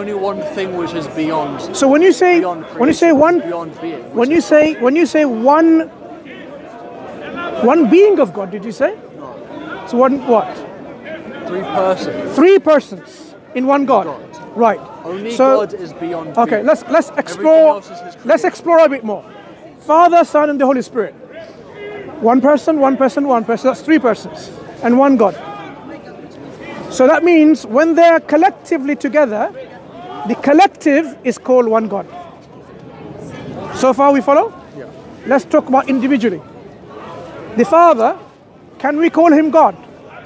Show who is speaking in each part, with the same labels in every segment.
Speaker 1: only one thing which is beyond.
Speaker 2: So when you say
Speaker 1: beyond being,
Speaker 2: when you say one being of God, did you say?
Speaker 1: No.
Speaker 2: So what?
Speaker 1: Three persons.
Speaker 2: 3 persons in one God. Right.
Speaker 1: Only God is beyond.
Speaker 2: Okay,
Speaker 1: being.
Speaker 2: let's explore. Let's explore a bit more. Father, Son, and the Holy Spirit. One person. That's 3 persons and one God. So that means when they're collectively together, the collective is called one God. So far we follow?
Speaker 1: Yeah.
Speaker 2: Let's talk about individually. The Father, can we call him God?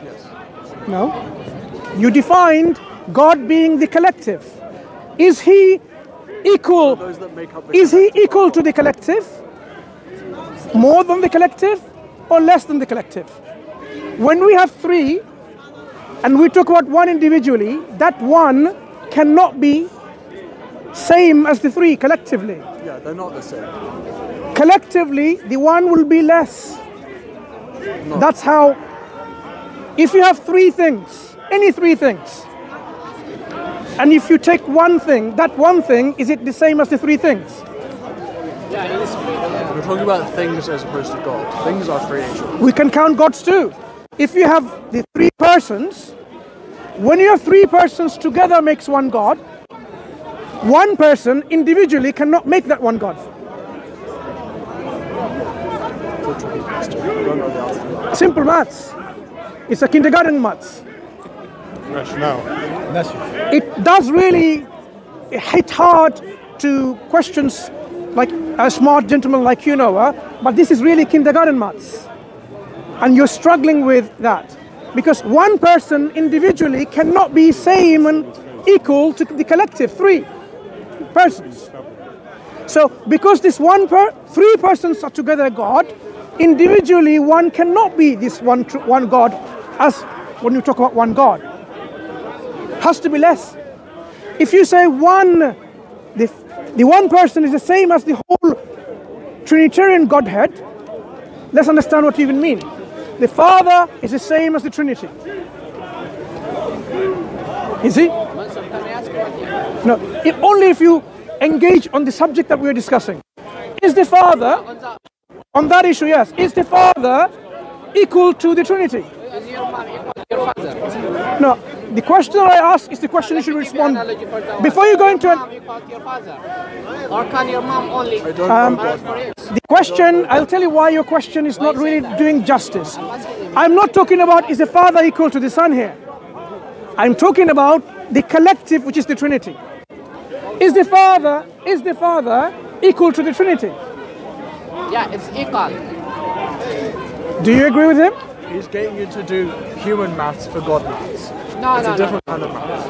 Speaker 1: Yes.
Speaker 2: No. You defined God being the collective. Is he equal?
Speaker 1: Those that make up the
Speaker 2: Is he equal to the collective? More than the collective or less than the collective? When we have 3 and we talk about one individually, that one cannot be same as the 3 collectively.
Speaker 1: Yeah, they're not the same.
Speaker 2: Collectively, the one will be less.
Speaker 1: No.
Speaker 2: That's how, if you have 3 things, any 3 things, and if you take one thing, that one thing, is it the same as the 3 things?
Speaker 1: We're talking about things as opposed to God. Things are creation.
Speaker 2: We can count gods too. If you have the 3 persons, when you have 3 persons together makes one God, one person individually cannot make that one God. Simple maths. It's a kindergarten maths. It does really hit hard to questions like a smart gentleman like you, Noah, but this is really kindergarten maths. And you're struggling with that. Because one person individually cannot be same and equal to the collective 3 persons. So because this 3 persons are together God, individually one cannot be this one God, as when you talk about one God. Has to be less. If you say the one person is the same as the whole Trinitarian Godhead, let's understand what you even mean. The Father is the same as the Trinity. Is he? No, only if you engage on the subject that we are discussing. Is the Father, on that issue, yes, is the Father equal to the Trinity?
Speaker 3: Is your mom equal to your father?
Speaker 2: No, the question I ask is the question you should respond. Before you go into it.
Speaker 3: Or can your mom only?
Speaker 2: The question, I'll tell you why your question is not really doing justice. I'm not talking about is the Father equal to the Son here. I'm talking about the collective, which is the Trinity. Is the Father equal to the Trinity?
Speaker 3: Yeah, it's equal.
Speaker 2: Do you agree with him?
Speaker 1: He's getting you to do human maths for God maths.
Speaker 3: No,
Speaker 1: it's
Speaker 3: no,
Speaker 1: a different
Speaker 3: no.
Speaker 1: kind of maths.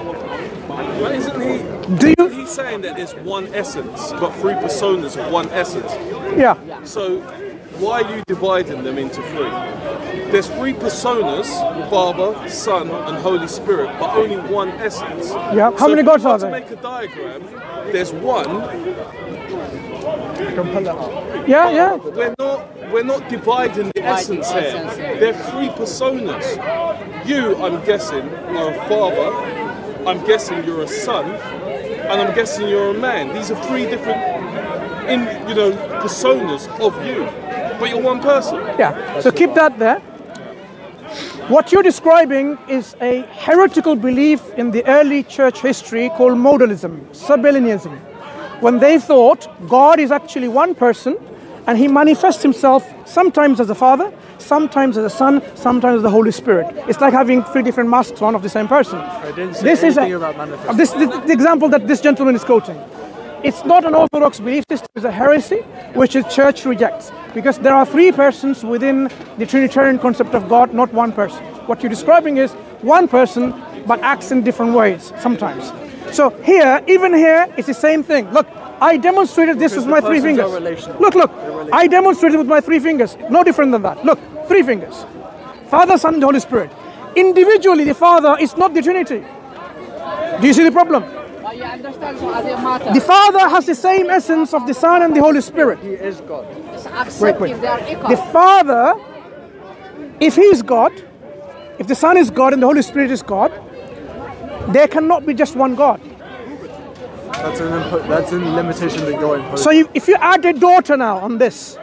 Speaker 4: Well, isn't he saying that there's one essence, but 3 personas of one essence?
Speaker 2: Yeah.
Speaker 4: So why are you dividing them into 3? There's 3 personas, Father, Son, and Holy Spirit, but only one essence.
Speaker 2: Yeah. How many gods are
Speaker 4: there?
Speaker 2: there?
Speaker 4: To make a diagram, there's one.
Speaker 2: Yeah, yeah.
Speaker 4: We're not dividing the essence here. They're 3 personas. You, I'm guessing, are a father. I'm guessing you're a son, and I'm guessing you're a man. These are 3 different, personas of you, but you're one person.
Speaker 2: Yeah. So keep that there. What you're describing is a heretical belief in the early church history called modalism, Sabellianism, when they thought God is actually one person and he manifests himself sometimes as a father, sometimes as a son, sometimes as the Holy Spirit. It's like having 3 different masks on of the same person.
Speaker 1: I didn't say anything about manifestation.
Speaker 2: This the example that this gentleman is quoting. It's not an orthodox belief system, it's a heresy which the church rejects, because there are 3 persons within the Trinitarian concept of God, not one person. What you're describing is one person but acts in different ways sometimes. So here, even here, it's the same thing. Look, I demonstrated this with my 3 fingers. Look, I demonstrated with my 3 fingers. No different than that. Look, 3 fingers. Father, Son, and Holy Spirit. Individually, the Father is not the Trinity. Do you see the problem?
Speaker 3: But you understand what other matter.
Speaker 2: The Father has the same essence of the Son and the Holy Spirit.
Speaker 1: He is God.
Speaker 3: It's accepted if they are equal.
Speaker 2: The Father, if he is God, if the Son is God and the Holy Spirit is God, there cannot be just one God.
Speaker 1: That's an input. That's a limitation that you're imposing.
Speaker 2: So if you add a daughter now on this,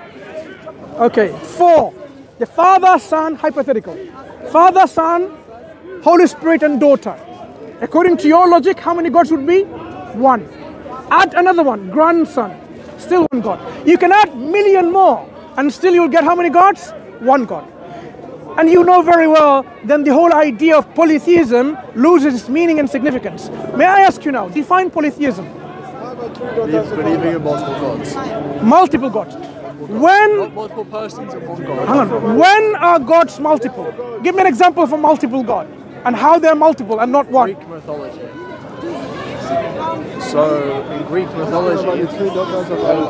Speaker 2: okay, 4. The Father, Son, hypothetical. Father, Son, Holy Spirit, and daughter. According to your logic, how many gods would be? 1. Add another one, grandson, still 1 god. You can add million more, and still you'll get how many gods? 1 god. And you know very well, then the whole idea of polytheism loses its meaning and significance. May I ask you now, define polytheism?
Speaker 1: Believing in multiple gods.
Speaker 2: Multiple gods. When?
Speaker 1: Not multiple persons and 1 god.
Speaker 2: Hang on. When are gods multiple? Give me an example of a multiple god and how they're multiple and not 1.
Speaker 1: Greek mythology. So in Greek mythology, I don't know anything about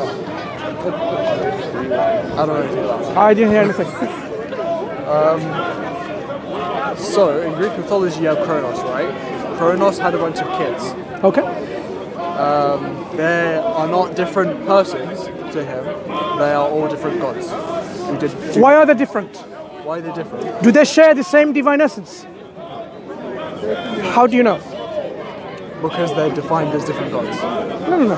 Speaker 1: that.
Speaker 2: I didn't hear anything.
Speaker 1: So in Greek mythology, you have Kronos, right? Kronos had a bunch of kids.
Speaker 2: Okay.
Speaker 1: They are not different persons to him. They are all different gods.
Speaker 2: Why are they different?
Speaker 1: Why are they different?
Speaker 2: Do they share the same divine essence? How do you know?
Speaker 1: Because they're defined as different gods.
Speaker 2: No.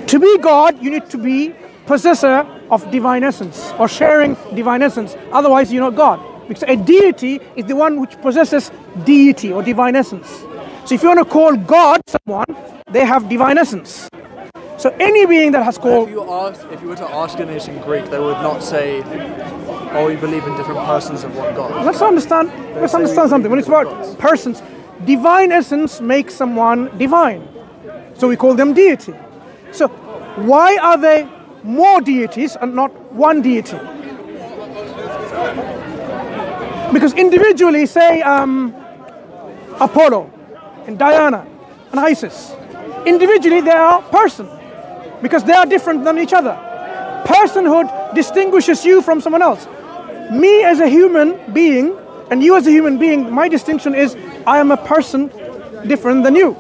Speaker 2: To be God, you need to be possessor of divine essence or sharing divine essence. Otherwise, you're not God. Because a deity is the one which possesses deity or divine essence. So if you want to call God someone, they have divine essence. So any being that has called...
Speaker 1: If you were to ask a nation Greek, they would not say, oh, we believe in different persons of 1 God.
Speaker 2: Let's understand something. When it's about persons, divine essence makes someone divine. So we call them deity. So why are they more deities and not 1 deity? Because individually, say Apollo and Diana and Isis, individually they are person because they are different than each other. Personhood distinguishes you from someone else. Me as a human being and you as a human being, my distinction is I am a person different than you.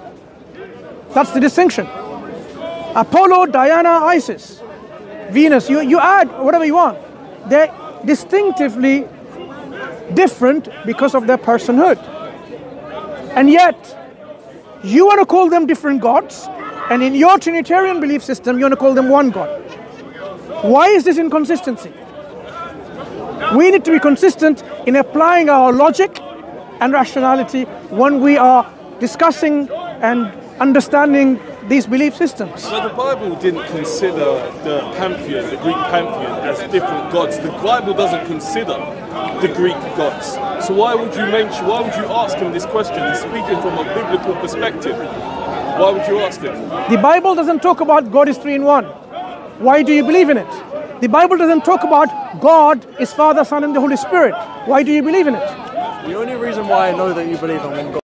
Speaker 2: That's the distinction. Apollo, Diana, Isis, Venus, you add whatever you want. They're distinctively different because of their personhood. And yet, you want to call them different gods, and in your Trinitarian belief system, you want to call them 1 God. Why is this inconsistency? We need to be consistent in applying our logic and rationality when we are discussing and understanding these belief systems.
Speaker 4: So the Bible didn't consider the pantheon, the Greek pantheon, as different gods. The Bible doesn't consider the Greek gods. So why would you ask him this question? He's speaking from a biblical perspective. Why would you ask him?
Speaker 2: The Bible doesn't talk about God is 3 in 1. Why do you believe in it? The Bible doesn't talk about God is Father, Son, and the Holy Spirit. Why do you believe in it?
Speaker 1: The only reason why I know that you believe in 1 God